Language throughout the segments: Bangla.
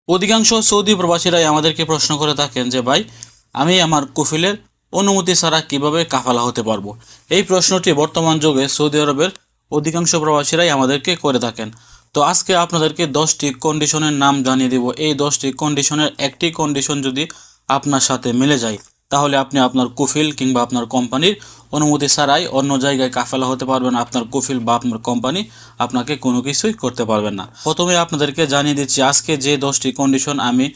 অধিকাংশ সৌদি প্রবাসীরাই আমাদেরকে প্রশ্ন করে থাকেন যে ভাই, আমি আমার কফিলের অনুমতি ছাড়া কিভাবে কাফালা হতে পারবো। এই প্রশ্নটি বর্তমান যুগে সৌদি আরবের অধিকাংশ প্রবাসীরাই আমাদেরকে করে থাকেন। তো আজকে আপনাদেরকে 10টি কন্ডিশনের নাম জানিয়ে দিব। এই 10টি কন্ডিশনের একটি কন্ডিশন যদি আপনার সাথে মিলে যায়, তাহলে আপনি আপনার কফিল কিংবা আপনার কোম্পানির অনুমতি ছাড়াই অন্য জায়গায় কাফেলা হতে পারবেন। আপনার কফিল বা আপনার কোম্পানি আপনাকে কোনো কিছুই করতে পারবেন না। প্রথমে আপনাদেরকে জানিয়ে দিচ্ছি, আজকে যে 10টি কন্ডিশন আমি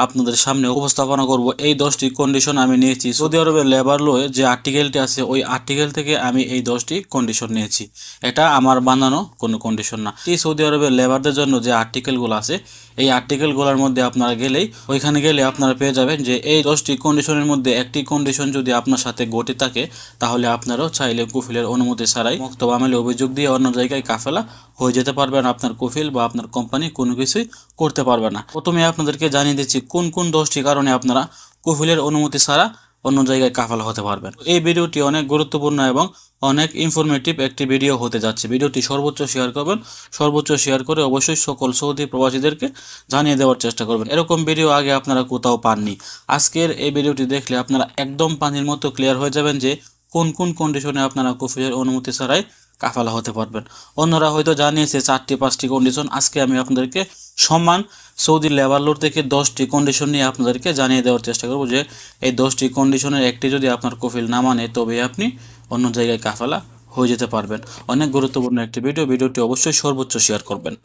আপনাদের সামনে উপস্থাপনা করব, এই 10টি কন্ডিশন আমি নিয়েছি সৌদি আরবের লেবার লয়ে যে আর্টিকেলটি আছে, ওই আর্টিকেল থেকে আমি এই 10টি কন্ডিশন নিয়েছি। এটা আমার বানানো কোনো কন্ডিশন না। এই সৌদি আরবের লেবারদের জন্য যে আর্টিকেলগুলো আছে, এই আর্টিকেলগুলোর মধ্যে আপনারা গেলেই, ওইখানে গেলে আপনারা পেয়ে যাবেন যে এই 10টি কন্ডিশনের মধ্যে একটি কন্ডিশন যদি আপনার সাথে ঘটে থাকে, তাহলে আপনারাও চাইলে কফিলের অনুমতি ছাড়াই মক্তব আমলে অভিযোগ দিয়ে অন্য জায়গায় কাফেলা হয়ে যেতে পারবেন। আপনার কফিল বা আপনার কোম্পানি কোনো কিছুই করতে পারবে না। প্রথমে আপনাদেরকে জানিয়ে দিচ্ছি কোন কোন 10টি কারণে আপনারা কফিলের অনুমতি ছাড়া অন্য জায়গায় কাফেলা হতে পারবেন। এই ভিডিওটি অনেক গুরুত্বপূর্ণ এবং অনেক ইনফরমেটিভ একটি ভিডিও হতে যাচ্ছে। ভিডিওটি সর্বোচ্চ শেয়ার করবেন, সর্বোচ্চ শেয়ার করে অবশ্যই সকল সৌদি প্রবাসীদেরকে জানিয়ে দেওয়ার চেষ্টা করবেন। এরকম ভিডিও আগে আপনারা কোথাও পাননি। আজকের এই ভিডিওটি দেখলে আপনারা একদম পানির মতো ক্লিয়ার হয়ে যাবেন যে কোন কোন কন্ডিশনে আপনারা কফিলের অনুমতি ছাড়াই কাফালা হতে পারবেন। অন্যরা হয়তো জানিয়েছে 4টি-5টি কন্ডিশন, আজকে আমি আপনাদেরকে সমান সৌদি লেবার লোড থেকে 10টি কন্ডিশন নিয়ে আপনাদেরকে জানিয়ে দেওয়ার চেষ্টা করব যে এই 10টি কন্ডিশনের একটি যদি আপনার কফিল না মানে, তবে আপনি অন্য জায়গায় কাফালা হয়ে যেতে পারবেন। অনেক গুরুত্বপূর্ণ একটি ভিডিওটি অবশ্যই সর্বোচ্চ শেয়ার করবেন।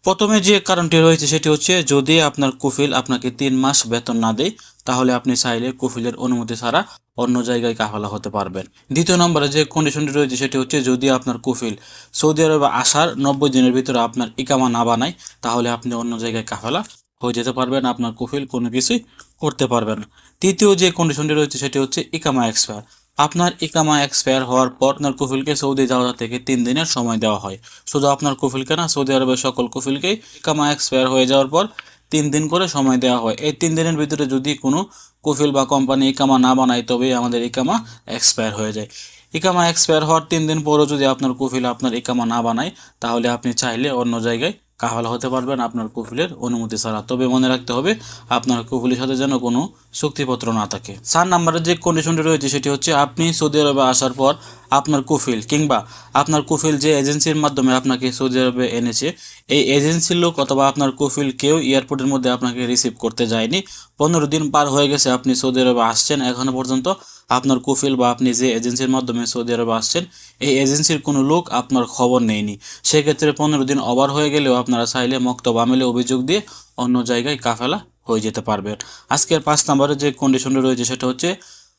প্রথমে যে কারণটি রয়েছে সেটি হচ্ছে, যদি আপনার কফিল আপনাকে 3 মাস বেতন না দেয়, তাহলে আপনি চাইলে কফিলের অনুমতি ছাড়া অন্য জায়গায় কাফালা হতে পারবেন। দ্বিতীয় নম্বরে যে কন্ডিশনটি রয়েছে সেটি হচ্ছে, যদি আপনার কফিল সৌদি আরবে আসার 90 দিনের ভিতরে আপনার ইকামা না বানায়, তাহলে আপনি অন্য জায়গায় কাফালা হয়ে যেতে পারবেন। আপনার কফিল কোনো কিছুই করতে পারবেন না। তৃতীয় যে কন্ডিশনটি রয়েছে সেটি হচ্ছে ইকামা এক্সপায়ার। আপনার ইকামা এক্সপায়ার হওয়ার পর আপনার কফিলকে সৌদি যাওয়া থেকে 3 দিনের সময় দেওয়া হয়। শুধু আপনার কফিলকে না, সৌদি আরবের সকল কফিলকেই ইকামা এক্সপায়ার হয়ে যাওয়ার পর 3 দিন করে সময় দেওয়া হয়। এই 3 দিনের ভিতরে যদি কোনো কফিল বা কোম্পানি ইকামা না বানায়, তবেই আমাদের ইকামা এক্সপায়ার হয়ে যায়। ইকামা এক্সপায়ার হওয়ার 3 দিন পরও যদি আপনার কফিল আপনার ইকামা না বানায়, তাহলে আপনি চাইলে অন্য জায়গায় কাফালা হতে পারবেন আপনার কফিলের অনুমতি ছাড়া। তবে মনে রাখতে হবে, আপনার কফিলের সাথে যেন কোনো চুক্তিপত্র না থাকে। 4 নম্বরের যে কন্ডিশনটি রয়েছে সেটি হচ্ছে, আপনি সৌদি আরবে আসার পর আপনার কফিল কিংবা আপনার কফিল যে এজেন্সির মাধ্যমে আপনাকে সৌদি আরবে এনেছে, এই এজেন্সির লোক অথবা আপনার কফিল কেউ এয়ারপোর্টের মধ্যে আপনাকে রিসিভ করতে যায়নি। 15 দিন পার হয়ে গেছে আপনি সৌদি আরবে আসছেন, এখনো পর্যন্ত আপনার কফিল বা আপনি যে এজেন্সির মাধ্যমে সৌদি আরবে আসছেন, এই এজেন্সির কোনো লোক আপনার খবর নেয়নি। সেক্ষেত্রে 15 দিন ওভার হয়ে গেলেও আপনারা চাইলে মক্তব আমেলে অভিযোগ দিয়ে অন্য জায়গায় কাফেলা হয়ে যেতে পারবেন। আজকের 5 নম্বরের যে কন্ডিশনটি রয়েছে সেটা হচ্ছে,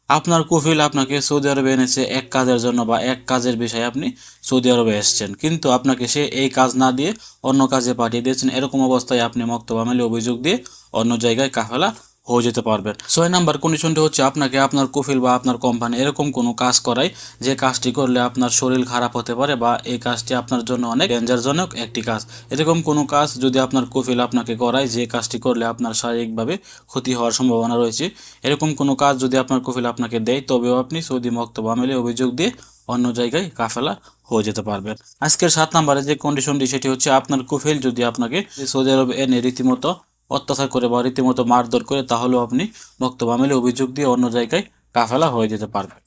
আপনার কফিল আপনাকে সৌদি আরবে এনেছে এক কাজের জন্য বা এক কাজের বিষয়ে আপনি সৌদি আরবে এসেছেন, কিন্তু আপনাকে সে এই কাজ না দিয়ে অন্য কাজে পাঠিয়ে দিয়েছেন। এরকম অবস্থায় আপনি মক্তব আমেলে অভিযোগ দিয়ে অন্য জায়গায় কাফেলা হয়ে যেতে পারবেন। 6 নম্বর কন্ডিশনটি হচ্ছে, আপনাকে আপনার কফিল বা আপনার কোম্পানি এরকম কোনো কাজ করায় যে কাজটি করলে আপনার শরীর খারাপ হতে পারে বা এই কাজটি আপনার জন্য অনেক ডেঞ্জারজনক একটি কাজ। এরকম কোনো কাজ যদি আপনার কফিল আপনাকে করায় যে কাজটি করলে আপনার শারীরিকভাবে ক্ষতি হওয়ার সম্ভাবনা রয়েছে, এরকম কোনো কাজ যদি আপনার কফিল আপনাকে দেয়, তবেও আপনি সৌদি মক্তব আমেলে অভিযোগ দিয়ে অন্য জায়গায় কাফেলা হয়ে যেতে পারবেন। আজকের 7 নম্বরে যে কন্ডিশনটি সেটি হচ্ছে, আপনার কফিল যদি আপনাকে সৌদি আরবে এনে রীতিমতো অত্যাচার করে বা রীতিমতো মারধর করে, তাহলেও আপনি মক্তব আমেলে অভিযোগ দিয়ে অন্য জায়গায় কাফেলা হয়ে যেতে পারবেন।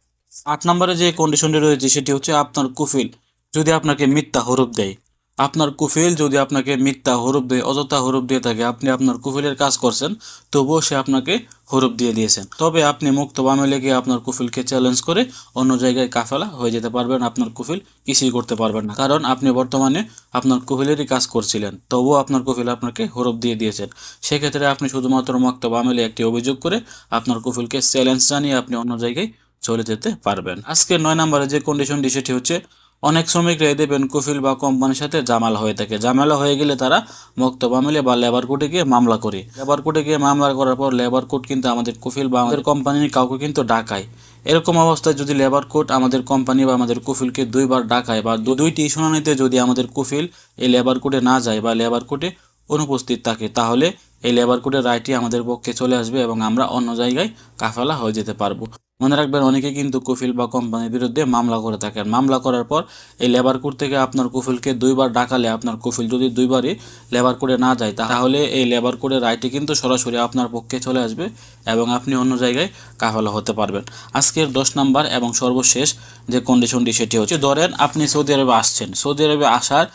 8 নম্বরে যে কন্ডিশনটি রয়েছে সেটি হচ্ছে, আপনার কফিল যদি আপনাকে মিথ্যা হরফ দেয়। আপনার কফিল যদি আপনাকে মিথ্যা হরফ দেয়, অযথা হরফ দিয়ে থাকে, আপনি আপনার কফিলের কাজ করছেন, তবুও সে আপনাকে হরফ দিয়ে দিয়েছেন, তবে আপনি মক্তব আমেলে গিয়ে আপনার কফিলকে চ্যালেঞ্জ করে অন্য জায়গায় কাফেলা হয়ে যেতে পারবেন। আপনার কফিল কিছুই করতে পারবেন না, কারণ আপনি বর্তমানে আপনার কফিলেরই কাজ করছিলেন, তবুও আপনার কফিল আপনাকে হরফ দিয়ে দিয়েছেন। সেক্ষেত্রে আপনি শুধুমাত্র মক্তব আমেলে একটি অভিযোগ করে আপনার কফিলকে চ্যালেঞ্জ জানিয়ে আপনি অন্য জায়গায় চলে যেতে পারবেন। আজকে 9 নম্বরে যে কন্ডিশনটি সেটি হচ্ছে, অনেক শ্রমিকরাই দেখবেন কফিল বা কোম্পানির সাথে ঝামেলা হয়ে থাকে। ঝামেলা হয়ে গেলে তারা মক্তব আমেলে বা লেবার কোর্টে গিয়ে মামলা করে। লেবার কোর্টে গিয়ে মামলা করার পর লেবার কোর্ট কিন্তু আমাদের কফিল বা আমাদের কোম্পানির কাউকে কিন্তু ডাকায়। এরকম অবস্থায় যদি লেবার কোর্ট আমাদের কোম্পানি বা আমাদের কফিলকে 2বার ডাকায় বা 2টি শুনানিতে যদি আমাদের কফিল এই লেবার কোর্টে না যায় বা লেবার কোর্টে অনুপস্থিত থাকে, তাহলে এই লেবার কোর্টের রায়টি আমাদের পক্ষে চলে আসবে এবং আমরা অন্য জায়গায় কাফেলা হয়ে যেতে পারবো। মনে রাখবেন, অনেকে কিন্তু কফিল বা কোম্পানির বিরুদ্ধে মামলা করে থাকেন। মামলা করার পর এই লেবার কোড থেকে আপনার কফিলকে 2বার ডাকালে আপনার কফিল যদি 2বারই লেবার কোডে না যায়, তাহলে এই লেবার কোডের রায়টি কিন্তু সরাসরি আপনার পক্ষে চলে আসবে এবং আপনি অন্য জায়গায় কাফালা হতে পারবেন। আজকের 10 নাম্বার এবং সর্বশেষ যে কন্ডিশনটি, সেটি হচ্ছে, ধরেন আপনি সৌদি আরবে আসছেন। সৌদি আরবে আসার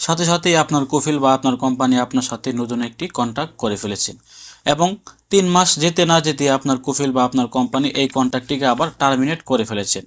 সাথে সাথেই আপনার কফিল বা আপনার কোম্পানি আপনার সাথে নতুন একটি কন্ট্রাক্ট করে ফেলেছেন এবং 3 মাস যেতে না যেতে আপনার কফিল বা আপনার কোম্পানি এই কন্ট্রাক্টটিকে আবার টার্মিনেট করে ফেলেছেন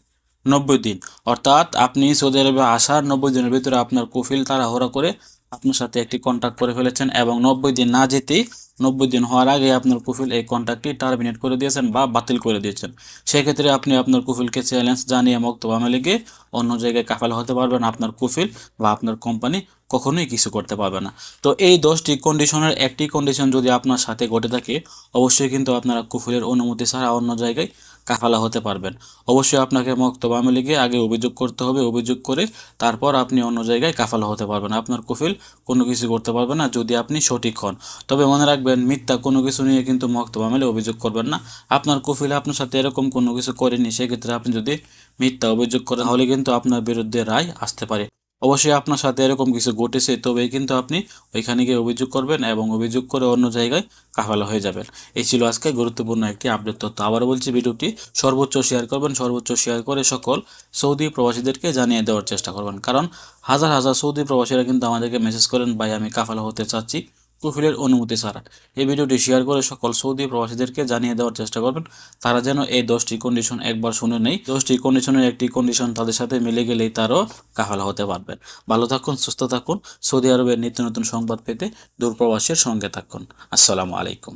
90 দিন। অর্থাৎ আপনি সৌদি আরবে আসার 90 দিনের ভিতরে আপনার কফিল তাড়াহুড়া করে আপনার সাথে একটি কন্ট্রাক্ট করে ফেলেছেন এবং 90 দিন না যেতেই, 90 দিন হওয়ার আগে আপনার কফিল এই কন্ট্রাক্টটি টার্মিনেট করে দিয়েছেন বা বাতিল করে দিয়েছেন। সেক্ষেত্রে আপনি আপনার কফিলকে চ্যালেঞ্জ জানিয়ে মক্তব আমলে গিয়ে অন্য জায়গায় কাফালা হতে পারবেন। আপনার কফিল বা আপনার কোম্পানি কখনোই কিছু করতে পারবে না। তো এই 10টি কন্ডিশনের একটি কন্ডিশন যদি আপনার সাথে ঘটে থাকে, অবশ্যই কিন্তু আপনারা কফিলের অনুমতি ছাড়া অন্য জায়গায় কাফালা হতে পারবেন। অবশ্যই আপনাকে মক্তব আমলে গিয়ে আগে অভিযোগ করতে হবে। অভিযোগ করে তারপর আপনি অন্য জায়গায় কাফালা হতে পারবেন। আপনার কফিল কোনো কিছু করতে পারবে না যদি আপনি সঠিক হন। তবে মনে রাখবেন, মিথ্যা কোনো কিছু নিয়ে কিন্তু মক্তব আমলে অভিযোগ করবেন না। আপনার কফিল আপনার সাথে এরকম কোনো কিছু করেনি, সেক্ষেত্রে আপনি যদি মিথ্যা অভিযোগ করেন তাহলে কিন্তু আপনার বিরুদ্ধে রায় আসতে পারে। অবশ্যই আপনার সাথে এরকম কিছু ঘটেছে, তবেই কিন্তু আপনি ওইখানে গিয়ে অভিযোগ করবেন এবং অভিযোগ করে অন্য জায়গায় কাফালা হয়ে যাবেন। এই ছিল আজকে গুরুত্বপূর্ণ একটি আপডেট তথ্য। আবারও বলছি, ভিডিওটি সর্বোচ্চ শেয়ার করবেন, সর্বোচ্চ শেয়ার করে সকল সৌদি প্রবাসীদেরকে জানিয়ে দেওয়ার চেষ্টা করবেন। কারণ হাজার হাজার সৌদি প্রবাসীরা কিন্তু আমাদেরকে মেসেজ করেন, ভাই আমি কাফালা হতে চাচ্ছি কফিলের অনুমতি ছাড়া। এই ভিডিওটি শেয়ার করে সকল সৌদি প্রবাসীদেরকে জানিয়ে দেওয়ার চেষ্টা করবেন, তারা যেন এই 10টি কন্ডিশন একবার শুনে নেই। 10টি কন্ডিশনের একটি কন্ডিশন তাদের সাথে মিলে গেলেই তারও কাফালা হতে পারবেন। ভালো থাকুন, সুস্থ থাকুন। সৌদি আরবের নিত্য নতুন সংবাদ পেতে দূরপ্রবাসের সঙ্গে থাকুন। আসসালামু আলাইকুম।